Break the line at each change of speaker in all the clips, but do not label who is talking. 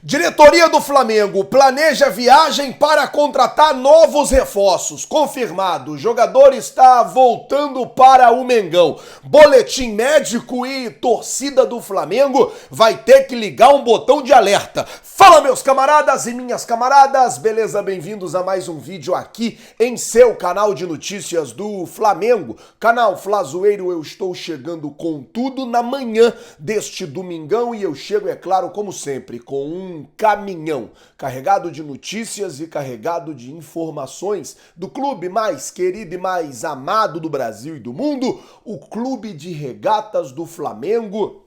Diretoria do Flamengo planeja viagem para contratar novos reforços. Confirmado, o jogador está voltando para o Mengão. Boletim médico e torcida do Flamengo vai ter que ligar um botão de alerta. Fala, meus camaradas e minhas camaradas, beleza? Bem-vindos a mais um vídeo aqui em seu canal de notícias do Flamengo. Canal Flazoeiro, eu estou chegando com tudo na manhã deste domingão e eu chego, é claro, como sempre, com um caminhão carregado de notícias e carregado de informações do clube mais querido e mais amado do Brasil e do mundo, o Clube de Regatas do Flamengo.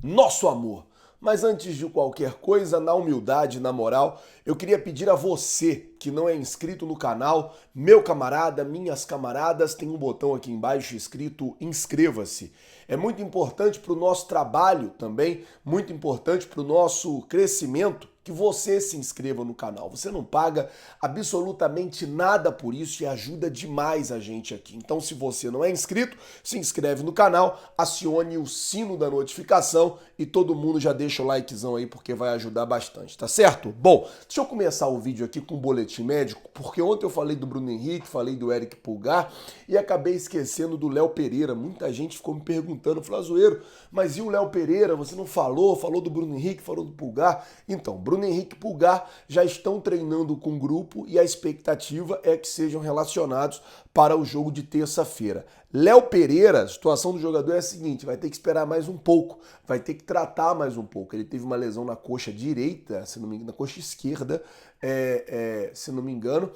Nosso amor. Mas antes de qualquer coisa, na humildade, na moral, eu queria pedir a você que não é inscrito no canal, meu camarada, minhas camaradas, tem um botão aqui embaixo escrito inscreva-se. É muito importante para o nosso trabalho também, muito importante para o nosso crescimento, que você se inscreva no canal. Você não paga absolutamente nada por isso e ajuda demais a gente aqui. Então, se você não é inscrito, se inscreve no canal, acione o sino da notificação e todo mundo já deixa o likezão aí porque vai ajudar bastante, tá certo? Bom, deixa eu começar o vídeo aqui com um boletim médico, porque ontem eu falei do Bruno Henrique, falei do Eric Pulgar e acabei esquecendo do Léo Pereira. Muita gente ficou me perguntando, Flazoeiro, mas e o Léo Pereira? Você não falou do Bruno Henrique, falou do Pulgar? Então, Bruno Henrique e Pulgar já estão treinando com o grupo e a expectativa é que sejam relacionados para o jogo de terça-feira. Léo Pereira, a situação do jogador é a seguinte, vai ter que esperar mais um pouco, vai ter que tratar mais um pouco. Ele teve uma lesão na coxa direita, se não me engano, na coxa esquerda, se não me engano.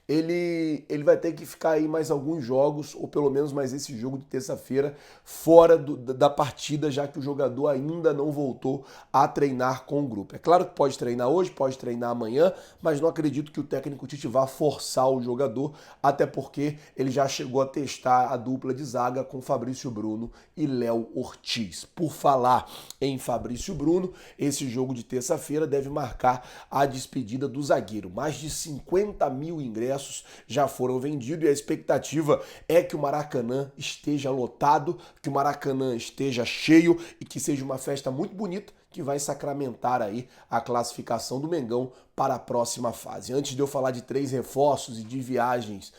Ele vai ter que ficar aí mais alguns jogos, ou pelo menos mais esse jogo de terça-feira, fora da partida, já que o jogador ainda não voltou a treinar com o grupo. É claro que pode treinar hoje, pode treinar amanhã, mas não acredito que o técnico Tite vá forçar o jogador, até porque ele já chegou a testar a dupla de zaga com Fabrício Bruno e Léo Ortiz. Por falar em Fabrício Bruno, esse jogo de terça-feira deve marcar a despedida do zagueiro. Mais de 50 mil ingressos já foram vendidos e a expectativa é que o Maracanã esteja lotado, que o Maracanã esteja cheio e que seja uma festa muito bonita que vai sacramentar aí a classificação do Mengão para a próxima fase. Antes de eu falar de 3 reforços e de viagens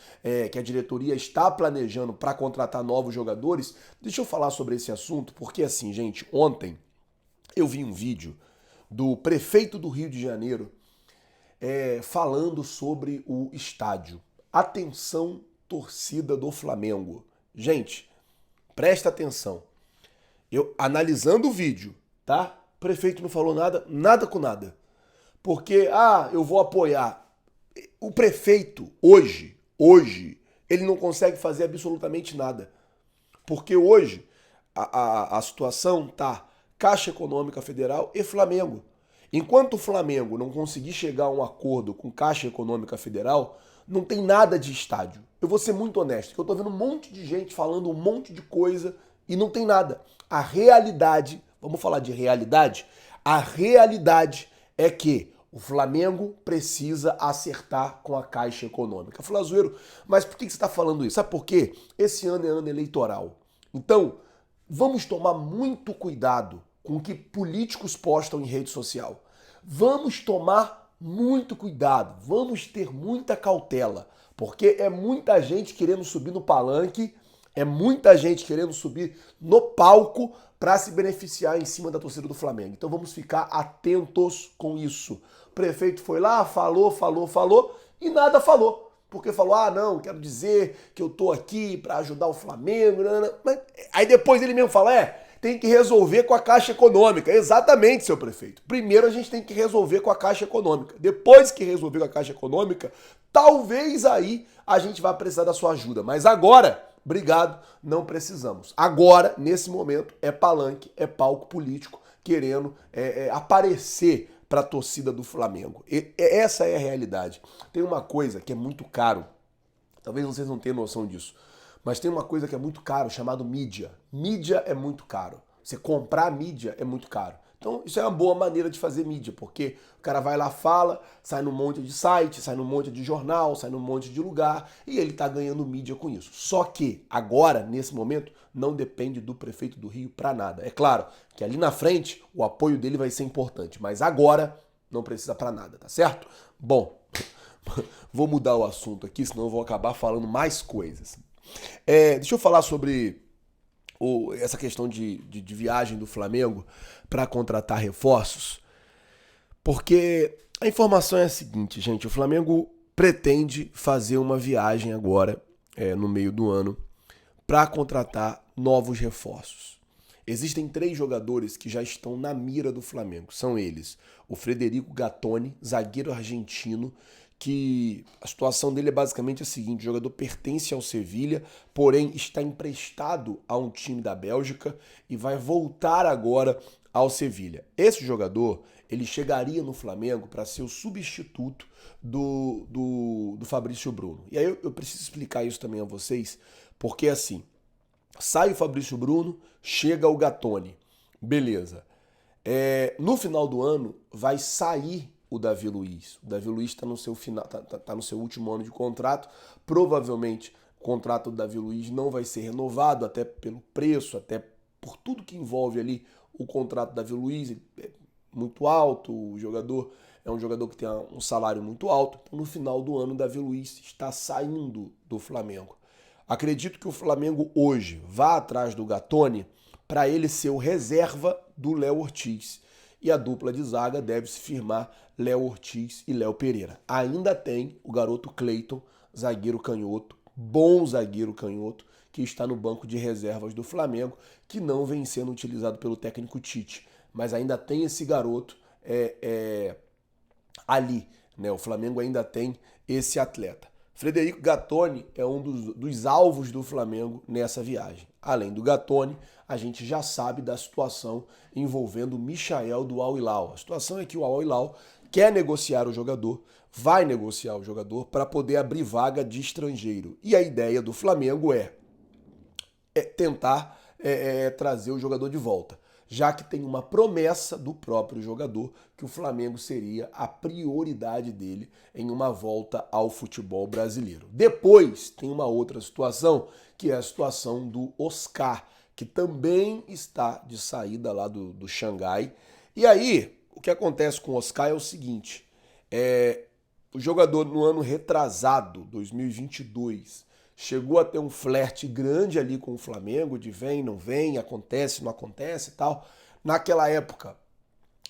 que a diretoria está planejando para contratar novos jogadores, deixa eu falar sobre esse assunto, porque assim, gente, ontem eu vi um vídeo do prefeito do Rio de Janeiro falando sobre o estádio. Atenção, torcida do Flamengo. Gente, presta atenção. Eu analisando o vídeo, tá? O prefeito não falou nada com nada. Porque, eu vou apoiar. O prefeito, hoje, ele não consegue fazer absolutamente nada. Porque hoje a situação tá Caixa Econômica Federal e Flamengo. Enquanto o Flamengo não conseguir chegar a um acordo com Caixa Econômica Federal, não tem nada de estádio. Eu vou ser muito honesto, que eu tô vendo um monte de gente falando um monte de coisa e não tem nada. A realidade, vamos falar de realidade? A realidade é que o Flamengo precisa acertar com a Caixa Econômica. Flazoeiro, mas por que você está falando isso? Sabe por quê? Esse ano é ano eleitoral. Então, vamos tomar muito cuidado com o que políticos postam em rede social. Vamos tomar muito cuidado, vamos ter muita cautela, porque é muita gente querendo subir no palanque, é muita gente querendo subir no palco para se beneficiar em cima da torcida do Flamengo. Então vamos ficar atentos com isso. O prefeito foi lá, falou e nada falou. Porque falou, não, quero dizer que eu tô aqui para ajudar o Flamengo. Mas aí depois ele mesmo fala, tem que resolver com a Caixa Econômica. Exatamente, seu prefeito. Primeiro a gente tem que resolver com a Caixa Econômica. Depois que resolver com a Caixa Econômica, talvez aí a gente vá precisar da sua ajuda. Mas agora, obrigado, não precisamos. Agora, nesse momento, é palanque, é palco político querendo aparecer para a torcida do Flamengo. Essa é a realidade. Tem uma coisa que é muito caro. Talvez vocês não tenham noção disso. Mas tem uma coisa que é muito caro, chamado mídia. Mídia é muito caro. Você comprar mídia é muito caro. Então, isso é uma boa maneira de fazer mídia, porque o cara vai lá, fala, sai num monte de site, sai num monte de jornal, sai num monte de lugar, e ele tá ganhando mídia com isso. Só que agora, nesse momento, não depende do prefeito do Rio para nada. É claro que ali na frente o apoio dele vai ser importante, mas agora não precisa para nada, tá certo? Bom, vou mudar o assunto aqui, senão eu vou acabar falando mais coisas. Deixa eu falar sobre essa questão de viagem do Flamengo para contratar reforços, porque a informação é a seguinte, gente, o Flamengo pretende fazer uma viagem agora, no meio do ano, para contratar novos reforços. Existem 3 jogadores que já estão na mira do Flamengo. São eles: o Frederico Gattoni, zagueiro argentino, que a situação dele é basicamente a seguinte: o jogador pertence ao Sevilha, porém está emprestado a um time da Bélgica e vai voltar agora ao Sevilha. Esse jogador, ele chegaria no Flamengo para ser o substituto do Fabrício Bruno. E aí eu preciso explicar isso também a vocês, porque assim, sai o Fabrício Bruno, chega o Gattoni. Beleza. No final do ano vai sair o Davi Luiz. O Davi Luiz está no seu final, tá no seu último ano de contrato. Provavelmente o contrato do Davi Luiz não vai ser renovado, até pelo preço, até por tudo que envolve ali o contrato do Davi Luiz. É muito alto, o jogador é um jogador que tem um salário muito alto. Então, no final do ano, o Davi Luiz está saindo do Flamengo. Acredito que o Flamengo hoje vá atrás do Gattoni para ele ser o reserva do Léo Ortiz. E a dupla de zaga deve se firmar Léo Ortiz e Léo Pereira. Ainda tem o garoto Cleiton, zagueiro canhoto, bom zagueiro canhoto, que está no banco de reservas do Flamengo, que não vem sendo utilizado pelo técnico Tite. Mas ainda tem esse garoto ali, né? O Flamengo ainda tem esse atleta. Frederico Gattoni é um dos alvos do Flamengo nessa viagem. Além do Gattoni, a gente já sabe da situação envolvendo o Michael do Al Hilal. A situação é que o Al Hilal quer negociar o jogador, vai negociar o jogador para poder abrir vaga de estrangeiro. E a ideia do Flamengo é tentar trazer o jogador de volta, já que tem uma promessa do próprio jogador que o Flamengo seria a prioridade dele em uma volta ao futebol brasileiro. Depois tem uma outra situação, que é a situação do Oscar, que também está de saída lá do Xangai. E aí, o que acontece com o Oscar é o seguinte, o jogador no ano retrasado, 2022, chegou a ter um flerte grande ali com o Flamengo, de vem, não vem, acontece, não acontece e tal. Naquela época,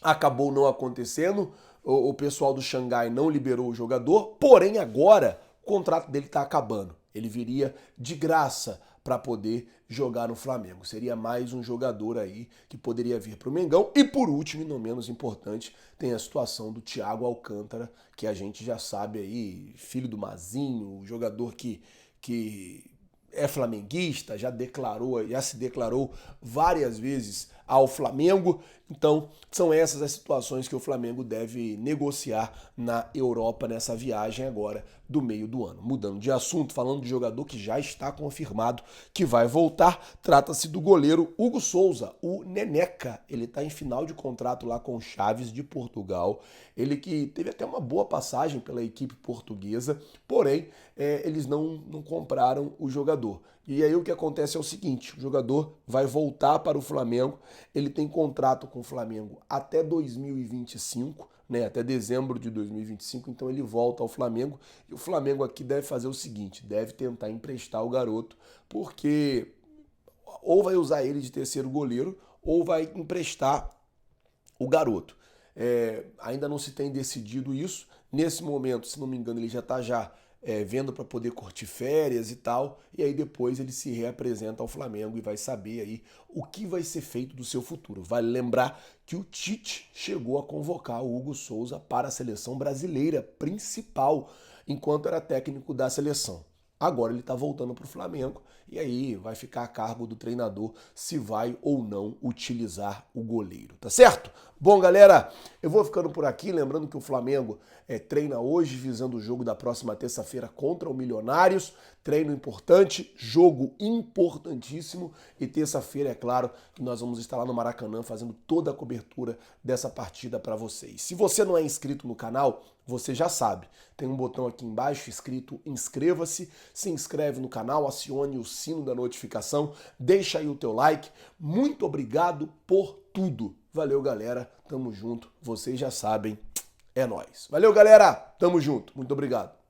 acabou não acontecendo, o pessoal do Xangai não liberou o jogador, porém agora o contrato dele está acabando. Ele viria de graça para poder jogar no Flamengo. Seria mais um jogador aí que poderia vir para o Mengão. E por último, e não menos importante, tem a situação do Thiago Alcântara, que a gente já sabe aí, filho do Mazinho, jogador que é flamenguista, já se declarou várias vezes ao Flamengo. Então, são essas as situações que o Flamengo deve negociar na Europa nessa viagem agora do meio do ano. Mudando de assunto, falando de jogador que já está confirmado que vai voltar, trata-se do goleiro Hugo Souza, o Neneca. Ele está em final de contrato lá com o Chaves de Portugal. Ele que teve até uma boa passagem pela equipe portuguesa, porém, eles não compraram o jogador. E aí o que acontece é o seguinte, o jogador vai voltar para o Flamengo, ele tem contrato com o Flamengo até 2025, né, até dezembro de 2025, então ele volta ao Flamengo, e o Flamengo aqui deve fazer o seguinte, deve tentar emprestar o garoto, porque ou vai usar ele de terceiro goleiro, ou vai emprestar o garoto. Ainda não se tem decidido isso, nesse momento, se não me engano, ele já está vendo para poder curtir férias e tal, e aí depois ele se reapresenta ao Flamengo e vai saber aí o que vai ser feito do seu futuro. Vale lembrar que o Tite chegou a convocar o Hugo Souza para a seleção brasileira principal, enquanto era técnico da seleção. Agora ele está voltando para o Flamengo e aí vai ficar a cargo do treinador se vai ou não utilizar o goleiro, tá certo? Bom, galera, Eu vou ficando por aqui, lembrando que o Flamengo treina hoje, visando o jogo da próxima terça-feira contra o Milionários. Treino importante, jogo importantíssimo. E terça-feira, é claro, que nós vamos estar lá no Maracanã fazendo toda a cobertura dessa partida para vocês. Se você não é inscrito no canal, você já sabe. Tem um botão aqui embaixo escrito inscreva-se. Se inscreve no canal, acione o sino da notificação, deixa aí o teu like. Muito obrigado por tudo. Valeu, galera. Tamo junto. Vocês já sabem. É nóis. Valeu, galera. Tamo junto. Muito obrigado.